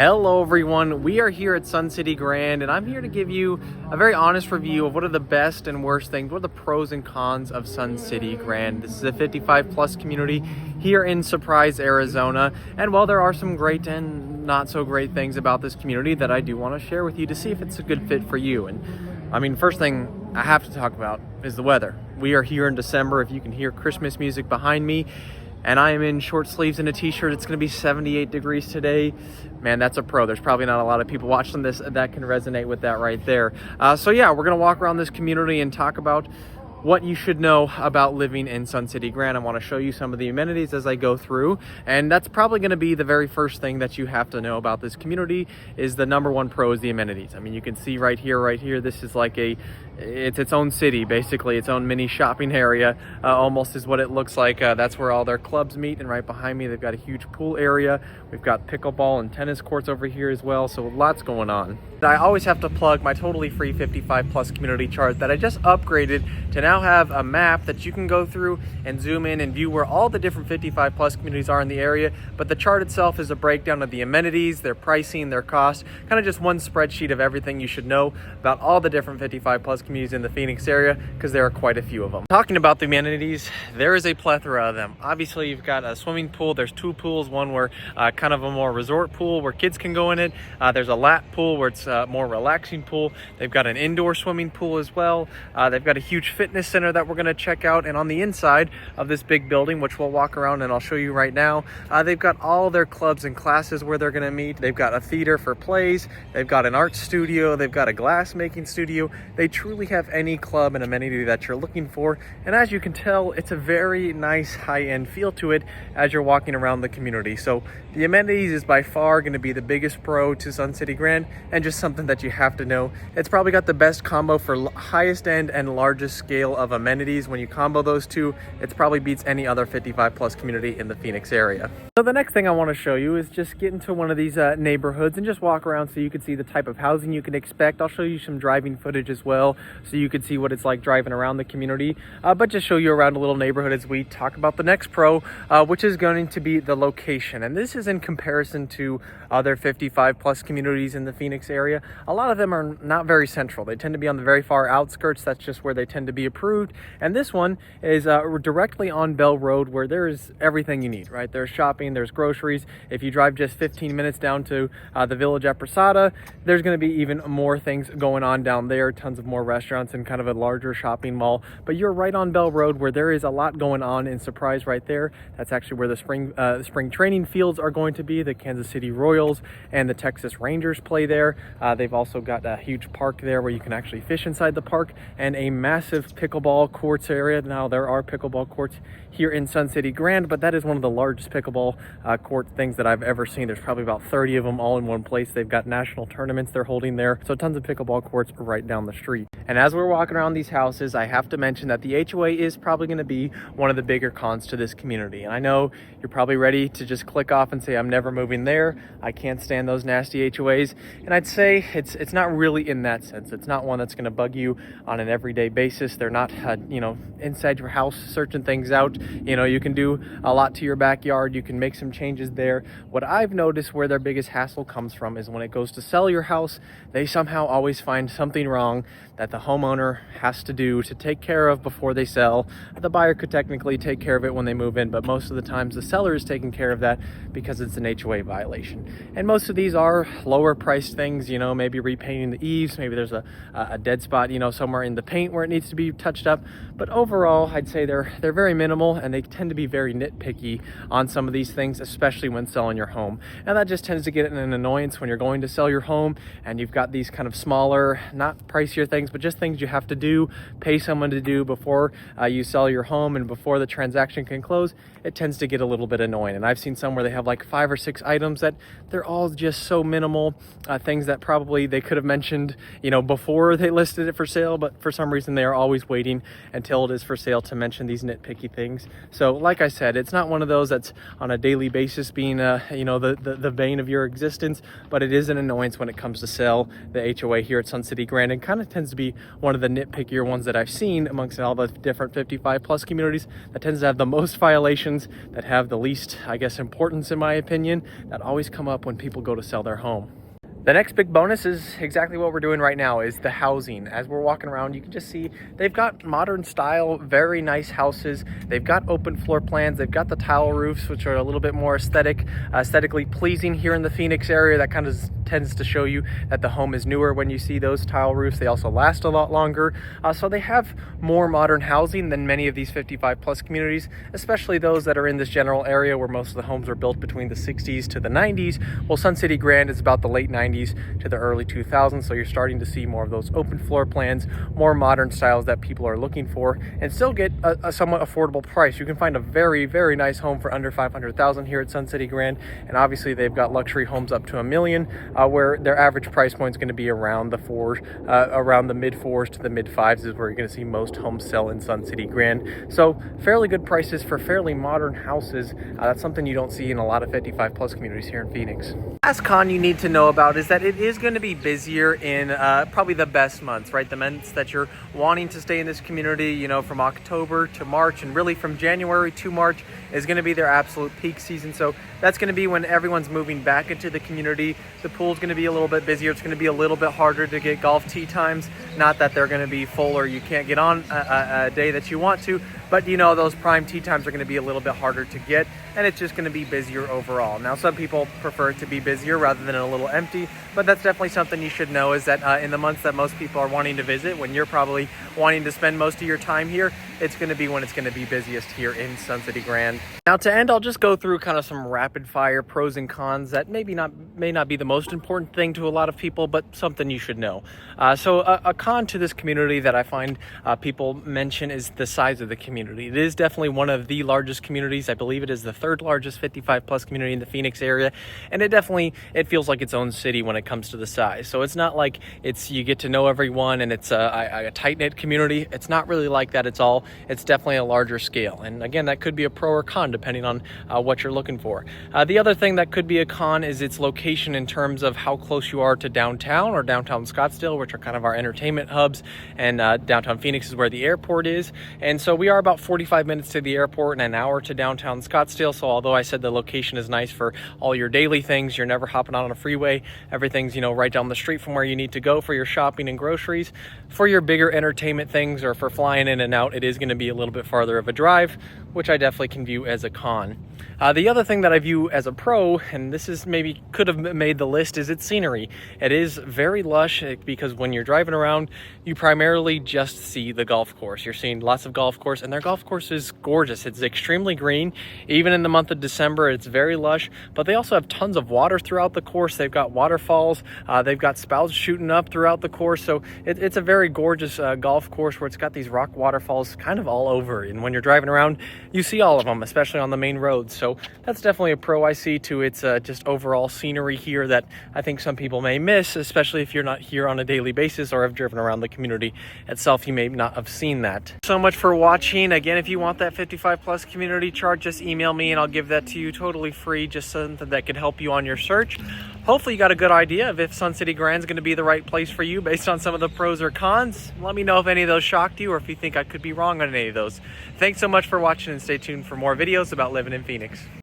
Hello everyone, we are here at Sun City Grand and I'm here to give you a very honest review of what are the best and worst things, what are the pros and cons of Sun City Grand. This is a 55 plus community here in Surprise, Arizona, and while there are some great and not so great things about this community that I do want to share with you to see if it's a good fit for you. And I mean, first thing I have to talk about is the weather. We are here in December. If you can hear Christmas music behind me, and I am in short sleeves and a t-shirt. It's going to be 78 degrees today. Man, that's a pro. There's probably not a lot of people watching this that can resonate with that right there. So yeah, we're going to walk around this community and talk about what you should know about living in Sun City Grand. I want to show you some of the amenities as I go through, and that's probably going to be the very first thing that you have to know about this community. Is the number one pro is the amenities. I mean, you can see right here, this is like it's its own city, basically its own mini shopping area, almost is what it looks like. That's where all their clubs meet, and right behind me they've got a huge pool area. We've got pickleball and tennis courts over here as well, so lots going on. I always have to plug my totally free 55 plus community chart that I just upgraded to now have a map that you can go through and zoom in and view where all the different 55 plus communities are in the area. But the chart itself is a breakdown of the amenities, their pricing, their cost, kind of just one spreadsheet of everything you should know about all the different 55 plus communities in the Phoenix area, because there are quite a few of them. Talking about the amenities, there is a plethora of them. Obviously, you've got a swimming pool. There's two pools, one where kind of a more resort pool where kids can go in it. There's a lap pool where it's more relaxing pool. They've got an indoor swimming pool as well. They've got a huge fitness center that we're going to check out, and on the inside of this big building, which we'll walk around and I'll show you right now, they've got all their clubs and classes where they're going to meet. They've got a theater for plays, they've got an art studio, they've got a glass making studio. They truly have any club and amenity that you're looking for, and as you can tell, it's a very nice high-end feel to it as you're walking around the community. So the amenities is by far going to be the biggest pro to Sun City Grand, and just something that you have to know. It's probably got the best combo for highest end and largest scale of amenities. When you combo those two, it probably beats any other 55 plus community in the Phoenix area. So the next thing I want to show you is just get into one of these neighborhoods and just walk around so you can see the type of housing you can expect. I'll show you some driving footage as well so you can see what it's like driving around the community, but just show you around a little neighborhood as we talk about the next pro, which is going to be the location. And this is in comparison to other 55 plus communities in the Phoenix area. A lot of them are not very central. They tend to be on the very far outskirts. That's just where they tend to be approved. And this one is directly on Bell Road, where there is everything you need, right? There's shopping, there's groceries. If you drive just 15 minutes down to the village at Posada, there's going to be even more things going on down there, tons of more restaurants and kind of a larger shopping mall. But you're right on Bell Road, where there is a lot going on in Surprise right there. That's actually where the spring training fields are going to be. The Kansas City Royals and the Texas Rangers play there. They've also got a huge park there where you can actually fish inside the park, and a massive pickleball courts area. Now, there are pickleball courts here in Sun City Grand, but that is one of the largest pickleball court things that I've ever seen. There's probably about 30 of them all in one place. They've got national tournaments they're holding there, so tons of pickleball courts right down the street. And as we're walking around these houses, I have to mention that the HOA is probably going to be one of the bigger cons to this community. And I know you're probably ready to just click off and say, I'm never moving there. I can't stand those nasty HOAs. And I'd say it's not really in that sense. It's not one that's going to bug you on an everyday basis. They're not, inside your house searching things out. You can do a lot to your backyard. You can make some changes there. What I've noticed where their biggest hassle comes from is when it goes to sell your house, they somehow always find something wrong that the homeowner has to do to take care of before they sell. The buyer could technically take care of it when they move in, but most of the times the seller is taking care of that because it's an HOA violation. And most of these are lower priced things, maybe repainting the eaves, maybe there's a dead spot, somewhere in the paint where it needs to be touched up. But overall, I'd say they're very minimal, and they tend to be very nitpicky on some of these things, especially when selling your home. And that just tends to get an annoyance when you're going to sell your home and you've got these kind of smaller, not pricier things, but just things you have to do, pay someone to do before you sell your home and before the transaction can close. It tends to get a little bit annoying. And I've seen some where they have like 5 or 6 items that they're all just so minimal, things that probably they could have mentioned, before they listed it for sale, but for some reason they are always waiting until it is for sale to mention these nitpicky things. So like I said, it's not one of those that's on a daily basis being the bane of your existence, but it is an annoyance when it comes to sell the HOA here at Sun City Grand, and kind of tends to be probably one of the nitpickier ones that I've seen amongst all the different 55 plus communities. That tends to have the most violations, that have the least, I guess, importance in my opinion, that always come up when people go to sell their home. The next big bonus is exactly what we're doing right now, is the housing. As we're walking around, you can just see they've got modern style, very nice houses. They've got open floor plans. They've got the tile roofs, which are a little bit more aesthetically pleasing here in the Phoenix area. That kind of tends to show you that the home is newer when you see those tile roofs. They also last a lot longer. So they have more modern housing than many of these 55 plus communities, especially those that are in this general area where most of the homes were built between the 60s to the 90s. Well, Sun City Grand is about the late 90s to the early 2000s, so you're starting to see more of those open floor plans, more modern styles that people are looking for, and still get a somewhat affordable price. You can find a very, very nice home for under $500,000 here at Sun City Grand, and obviously they've got luxury homes up to $1 million, where their average price point is going to be around the mid fours to the mid fives is where you're going to see most homes sell in Sun City Grand. So fairly good prices for fairly modern houses. That's something you don't see in a lot of 55 plus communities here in Phoenix. Last con you need to know about is that it is going to be busier in probably the best months, right? The months that you're wanting to stay in this community, you know, from October to March, and really from January to March is going to be their absolute peak season. So that's going to be when everyone's moving back into the community. The pool's going to be a little bit busier. It's going to be a little bit harder to get golf tee times. Not that they're going to be full or you can't get on a day that you want to, but you know, those prime tee times are going to be a little bit harder to get, and it's just going to be busier overall. Now, some people prefer it to be busier rather than a little empty, but that's definitely something you should know, is that in the months that most people are wanting to visit, when you're probably wanting to spend most of your time here, it's going to be when it's going to be busiest here in Sun City Grand. Now, to end, I'll just go through kind of some rapid fire pros and cons that may not be the most important thing to a lot of people, but something you should know. So a con to this community that I find people mention is the size of the community. It is definitely one of the largest communities. I believe it is the third largest 55 plus community in the Phoenix area, and it feels like its own city when it comes to the size. So it's not like you get to know everyone and it's a tight-knit community. It's not really like that. It's definitely a larger scale, and again, that could be a pro or con depending on what you're looking for. The other thing that could be a con is its location in terms of how close you are to downtown or downtown Scottsdale, which are kind of our entertainment hubs, and downtown Phoenix is where the airport is. And so we are about 45 minutes to the airport and an hour to downtown Scottsdale. So although I said the location is nice for all your daily things, you're never hopping out on a freeway. Everything's, right down the street from where you need to go for your shopping and groceries. For your bigger entertainment things or for flying in and out, it is going to be a little bit farther of a drive, which I definitely can view as a con. The other thing that I view as a pro, and this is maybe could have made the list, is its scenery. It is very lush because when you're driving around, you primarily just see the golf course. You're seeing lots of golf course, and their golf course is gorgeous. It's extremely green. Even in the month of December, it's very lush, but they also have tons of water throughout the course. They've got waterfalls. They've got spouts shooting up throughout the course. So it's a very gorgeous golf course where it's got these rock waterfalls kind of all over. And when you're driving around, you see all of them, especially on the main roads. So that's definitely a pro I see to its just overall scenery here that I think some people may miss, especially if you're not here on a daily basis or have driven around the community itself. You may not have seen that. So much for watching. Again, if you want that 55 plus community chart, just email me and I'll give that to you totally free, just something that could help you on your search. Hopefully you got a good idea of if Sun City Grand is going to be the right place for you based on some of the pros or cons. Let me know if any of those shocked you or if you think I could be wrong on any of those. Thanks so much for watching, and stay tuned for more videos about living in Phoenix.